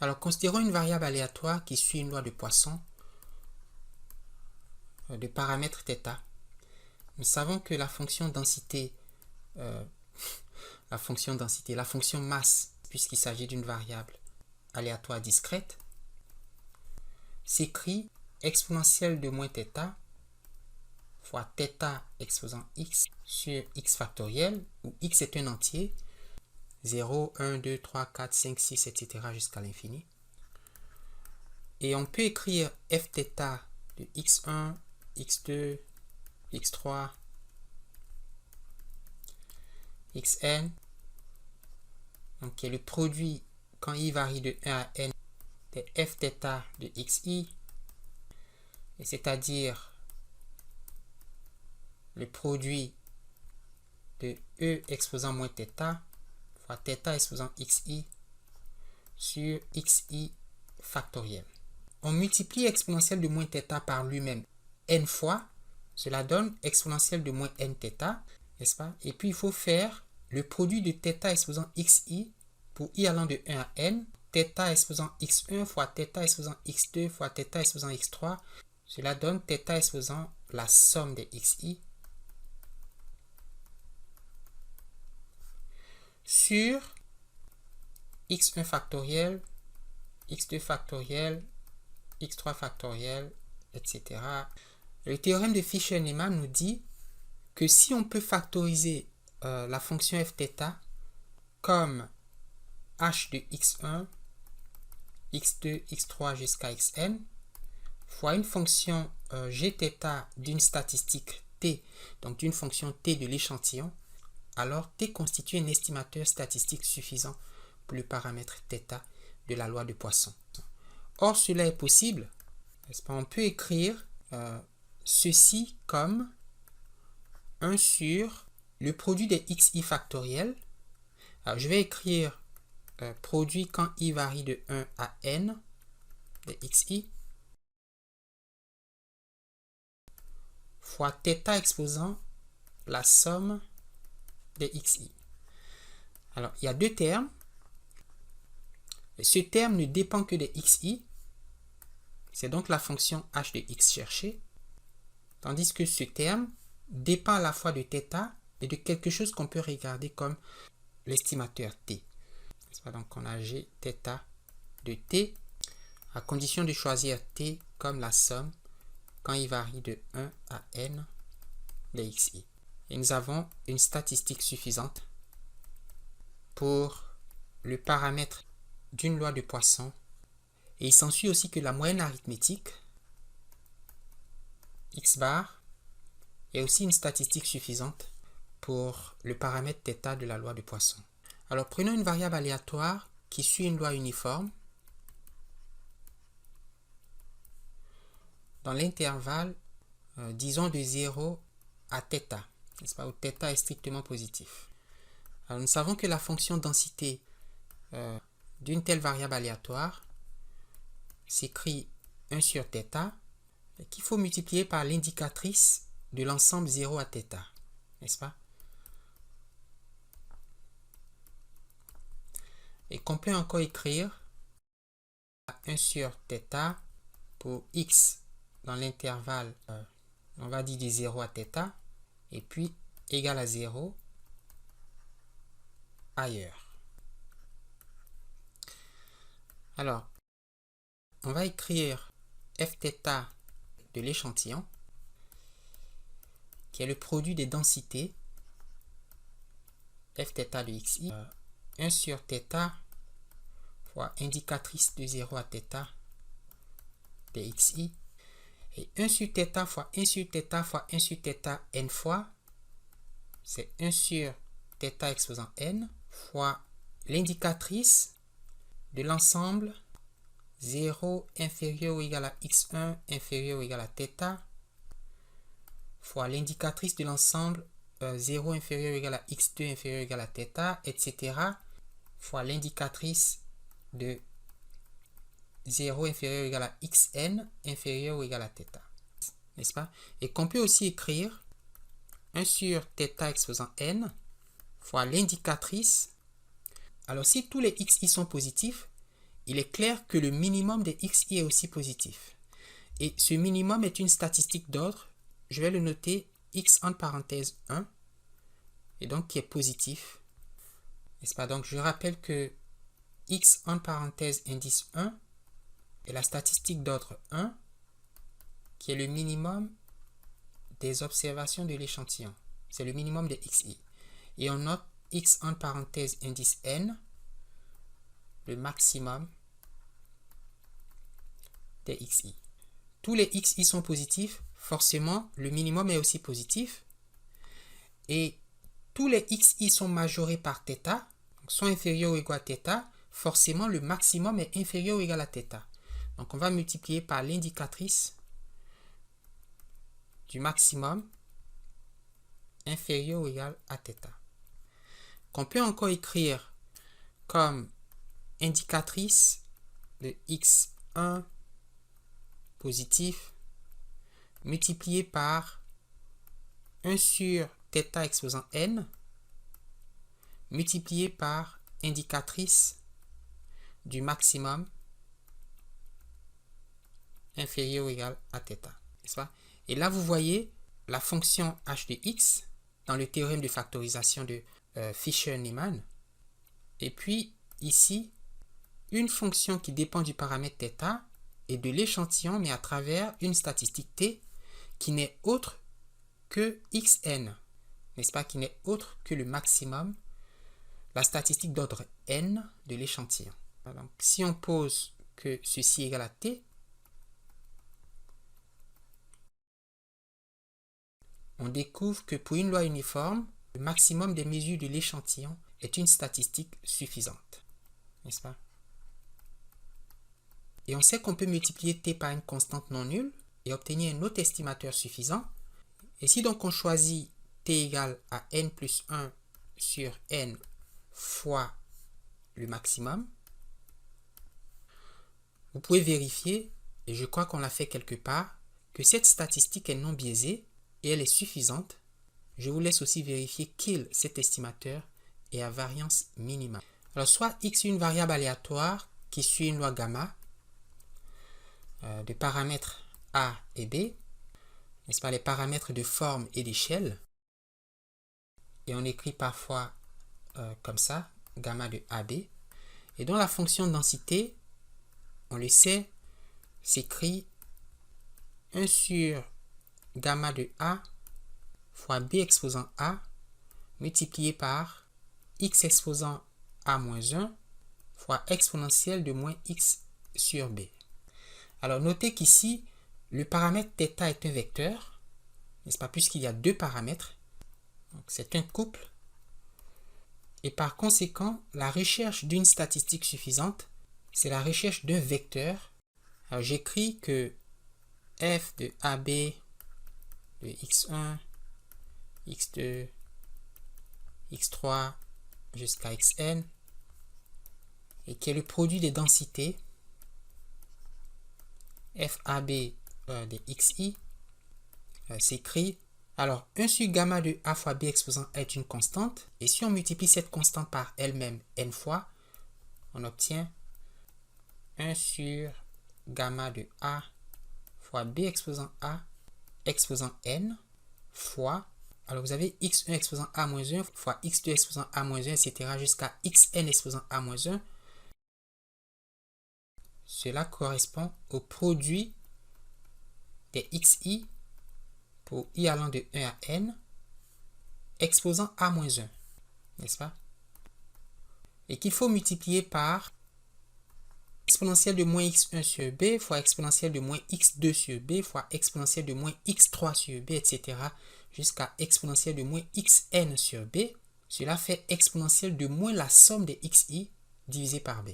Alors, considérons une variable aléatoire qui suit une loi de Poisson de paramètre θ. Nous savons que la fonction densité, la fonction masse, puisqu'il s'agit d'une variable aléatoire discrète, s'écrit exponentielle de moins θ fois θ exposant x sur x factoriel, où x est un entier, 0, 1, 2, 3, 4, 5, 6, etc. jusqu'à l'infini. Et on peut écrire fθ de x1, x2, x3, xn, donc qui est le produit quand i varie de 1 à n de fθ de xi, et c'est-à-dire le produit de e exposant moins θ fois θ exposant xi sur xi factoriel. On multiplie exponentielle de moins θ par lui-même n fois, cela donne exponentielle de moins nθ, n'est-ce pas? Et puis il faut faire le produit de θ exposant xi pour i allant de 1 à n, θ exposant x1 fois θ exposant x2 fois θ exposant x3, cela donne θ exposant la somme des xi sur x1 factoriel, x2 factoriel, x3 factoriel, etc. Le théorème de Fischer-Neumann nous dit que si on peut factoriser la fonction fθ comme h de x1, x2, x3 jusqu'à xn fois une fonction gθ d'une statistique t, donc d'une fonction t de l'échantillon, alors t constitue un estimateur statistique suffisant pour le paramètre θ de la loi de Poisson. Or, cela est possible, n'est-ce pas? On peut écrire ceci comme 1 sur le produit des xi factoriels. Alors, je vais écrire produit quand i varie de 1 à n de xi fois θ exposant la somme des xi. Alors, il y a deux termes. Ce terme ne dépend que des xi. C'est donc la fonction h de x cherchée. Tandis que ce terme dépend à la fois de θ et de quelque chose qu'on peut regarder comme l'estimateur t. Donc, on a gθ de t à condition de choisir t comme la somme quand il varie de 1 à n des xi. Et nous avons une statistique suffisante pour le paramètre d'une loi de Poisson. Et il s'ensuit aussi que la moyenne arithmétique, x bar, est aussi une statistique suffisante pour le paramètre θ de la loi de Poisson. Alors prenons une variable aléatoire qui suit une loi uniforme dans l'intervalle, disons, de 0 à θ, n'est-ce pas, où θ est strictement positif. Alors nous savons que la fonction densité d'une telle variable aléatoire s'écrit 1 sur θ, qu'il faut multiplier par l'indicatrice de l'ensemble 0 à θ, n'est-ce pas? Et qu'on peut encore écrire 1 sur θ pour x dans l'intervalle, on va dire de 0 à θ, et puis égal à 0 ailleurs. Alors, on va écrire fθ de l'échantillon, qui est le produit des densités fθ de xi, 1 sur θ fois indicatrice de 0 à θ de xi, et 1 sur θ fois 1 sur θ fois 1 sur θ n fois, c'est 1 sur θ exposant n fois l'indicatrice de l'ensemble 0 inférieur ou égal à x1 inférieur ou égal à θ fois l'indicatrice de l'ensemble 0 inférieur ou égal à x2 inférieur ou égal à θ, etc. fois l'indicatrice de 0 inférieur ou égal à xn inférieur ou égal à θ. N'est-ce pas? Et qu'on peut aussi écrire 1 sur θ exposant n fois l'indicatrice. Alors, si tous les xi sont positifs, il est clair que le minimum des xi est aussi positif. Et ce minimum est une statistique d'ordre, je vais le noter x entre parenthèses 1, et donc qui est positif. N'est-ce pas? Donc je rappelle que x entre parenthèses indice 1 est la statistique d'ordre 1, qui est le minimum des observations de l'échantillon. C'est le minimum des xi. Et on note x entre parenthèses indice n, le maximum des xi. Tous les xi sont positifs, forcément le minimum est aussi positif. Et tous les xi sont majorés par θ, donc sont inférieurs ou égaux à θ, forcément le maximum est inférieur ou égal à θ. Donc on va multiplier par l'indicatrice du maximum inférieur ou égal à θ. Qu'on peut encore écrire comme indicatrice de x1 positif multiplié par 1 sur θ exposant n multiplié par indicatrice du maximum inférieur ou égal à θ. N'est-ce pas? Et là, vous voyez la fonction h de x dans le théorème de factorisation de Fisher-Neyman. Et puis, ici, une fonction qui dépend du paramètre θ et de l'échantillon, mais à travers une statistique t qui n'est autre que xn. N'est-ce pas? Qui n'est autre que le maximum, la statistique d'ordre n de l'échantillon. Donc, si on pose que ceci est égal à t, on découvre que pour une loi uniforme, le maximum des mesures de l'échantillon est une statistique suffisante. N'est-ce pas? Et on sait qu'on peut multiplier t par une constante non nulle et obtenir un autre estimateur suffisant. Et si donc on choisit t égale à n plus 1 sur n fois le maximum, vous pouvez vérifier, et je crois qu'on l'a fait quelque part, que cette statistique est non biaisée et elle est suffisante. Je vous laisse aussi vérifier cet estimateur est à variance minimale. Alors soit x est une variable aléatoire qui suit une loi gamma de paramètres a et b, n'est-ce pas, les paramètres de forme et d'échelle. Et on écrit parfois comme ça, gamma de AB. Et dans la fonction de densité, on le sait, s'écrit 1 sur gamma de A fois B exposant A multiplié par x exposant A moins 1 fois exponentielle de moins x sur B. Alors notez qu'ici, le paramètre θ est un vecteur, n'est-ce pas, puisqu'il y a deux paramètres. C'est un couple. Et par conséquent, la recherche d'une statistique suffisante, c'est la recherche d'un vecteur. Alors j'écris que f de AB de x1, x2, x3 jusqu'à xn, et qui est le produit des densités FAB de xi, s'écrit, alors 1 sur gamma de A fois B exposant A est une constante, et si on multiplie cette constante par elle-même n fois, on obtient 1 sur gamma de A fois B exposant A exposant n fois, alors vous avez x1 exposant A moins 1 fois x2 exposant A moins 1, etc. jusqu'à xn exposant A moins 1. Cela correspond au produit des xi pour i allant de 1 à n exposant a moins 1, n'est-ce pas? Et qu'il faut multiplier par exponentielle de moins x1 sur b fois exponentielle de moins x2 sur b fois exponentielle de moins x3 sur b, etc. jusqu'à exponentielle de moins xn sur b. Cela fait exponentielle de moins la somme des xi divisé par b.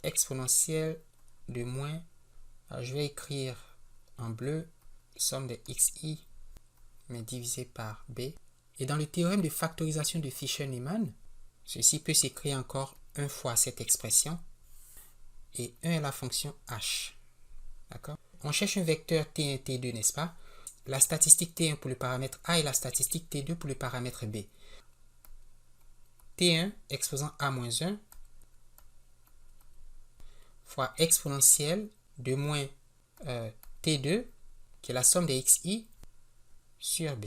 Exponentielle de moins, alors je vais écrire en bleu, somme de xi, mais divisé par b. Et dans le théorème de factorisation de Fisher-Neyman, ceci peut s'écrire encore 1 fois cette expression, et 1 est la fonction h. D'accord? On cherche un vecteur t1, t2, n'est-ce pas? La statistique t1 pour le paramètre a et la statistique t2 pour le paramètre b. t1 exposant a moins 1 fois exponentielle de moins t2, qui est la somme des xi sur b.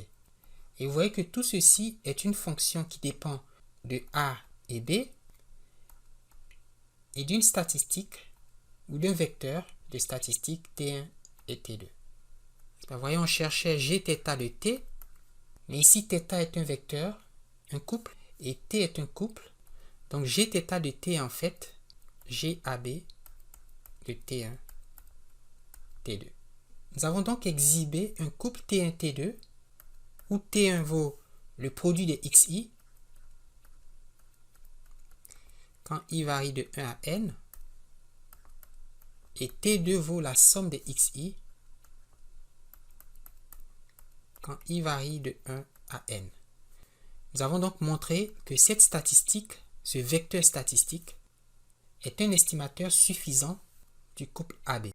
Et vous voyez que tout ceci est une fonction qui dépend de a et b et d'une statistique ou d'un vecteur de statistiques t1 et t2. Vous voyez, on cherchait gθ de t, mais ici θ est un vecteur, un couple, et t est un couple. Donc gθ de t est en fait gab de t1, t2. Nous avons donc exhibé un couple t1, t2, où t1 vaut le produit des xi, quand i varie de 1 à n, et t2 vaut la somme des xi, quand i varie de 1 à n. Nous avons donc montré que cette statistique, ce vecteur statistique, est un estimateur suffisant du couple AB.